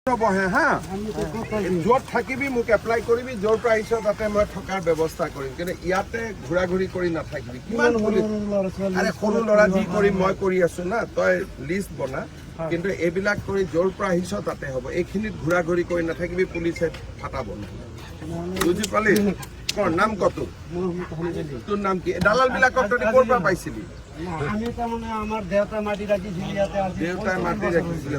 বহে হা য'ত থাকিবি মোক এপ্লাই কৰিবি য'ৰ পৰা আহিছ তাতে মই থকাৰ ব্যৱস্থা কৰিম কিন্তু ইয়াতে ঘূৰা ঘূৰি কৰি নাথাকিবি কিমান আৰে সৰু ল'ৰা যি কৰি মই কৰি আছো না তই লিষ্ট বনা কিন্তু এইবিলাক কৰি য'ৰ পৰা আহিছ তাতে হ'ব এইখিনিত ঘূৰা ঘূৰি কৰি নাথাকিবি পুলিচে ফাটাব বুজি পালি তোৰ নাম কত তোৰ নাম কি দালাল বিলাকক তই ক'ৰ পৰা পাইছিলি আমি তাৰমানে আমাৰ দেউতা মাটি ৰাখিছিল ইয়াতে আজি দেউতাই মাটি ৰাখিছিলে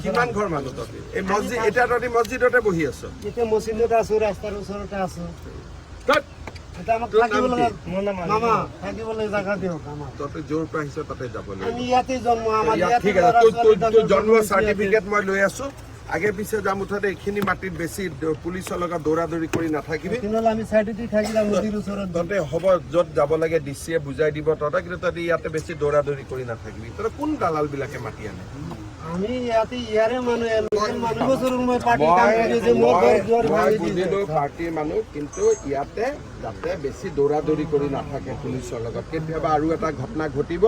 কিমান ঘৰ মানুহ তই এই মছজিদ এতিয়া তই মছজিদতে বহি আছ এতিয়া মছজিদত আছো ৰাস্তাৰ ওচৰতে আছো তই এটা আমাক থাকিবলৈ মামা থাকিবলৈ জায়গা দিয়ক আমাক তই য'ৰ পৰা আহিছ তাতে যাব লাগিব আমি ইয়াতে জন্ম আমাৰ ঠিক আছে তোৰ জন্ম চাৰ্টিফিকেট মই লৈ আছো আগে পিছে যাম মুঠতে এইখিনি মাটিত বেছি পুলিচৰ লগত দৌৰা দৌৰি কৰি নাথাকিবি কিন্তু আমি চাইডে থাকিলাম নদীৰ ওচৰত তহঁতে হ'ব য'ত যাব লাগে ডিচিয়ে বুজাই দিব তহঁতে কিন্তু তহঁতে ইয়াতে বেছি দৌৰা দৌৰি কৰি নাথাকিবি তহঁতে কোন দালাল বিলাকে মাতি আনে আমি ইয়াতে ইয়াৰে মানুহ বছৰ মই পাৰ্টি কাম কৰি যে মোৰ ঘৰ দুৱাৰ ভাঙি বুজিলো পাৰ্টিৰ মানুহ কিন্তু ইয়াতে যাতে বেছি দৌৰা দৌৰি কৰি নাথাকে পুলিচৰ লগত কেতিয়াবা আৰু এটা ঘটনা ঘটিব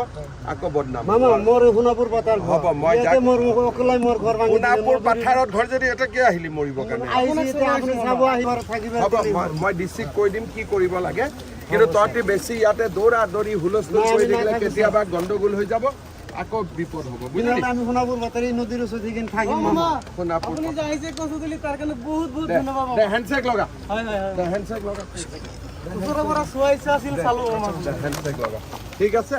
আকৌ বদনাম মামা মোৰ সোণাপুৰ পথাৰ হ'ব মই মোৰ অকলে মোৰ ঘৰ ভাঙি সোণাপুৰ পথাৰত ঘৰ যদি এটা কিয় আহিলি মৰিবৰ কাৰণে আপুনি চাব আহিব থাকিব হ'ব মই ডিচিক কৈ দিম কি কৰিব লাগে কিন্তু তহঁতি বেছি ইয়াতে দৌৰা দৌৰি হুলস্থুল কৰি থাকিলে কেতিয়াবা গণ্ডগোল হৈ যাব আকৌ বিপদ হ'ব বুজিলি আমি সোণাপুৰ পথাৰ নদীৰ ওচৰত থাকিম মামা সোণাপুৰ আপুনি যে আহিছে কৈছো দিলি তাৰ কাৰণে বহুত বহুত ধন্যবাদ দে হেণ্ডশেক লগা হয় হয় দে হেণ্ডশেক লগা ওচৰৰ পৰা চোৱাইছে আছিল চালো মামা হেণ্ডশেক লগা ঠিক আছে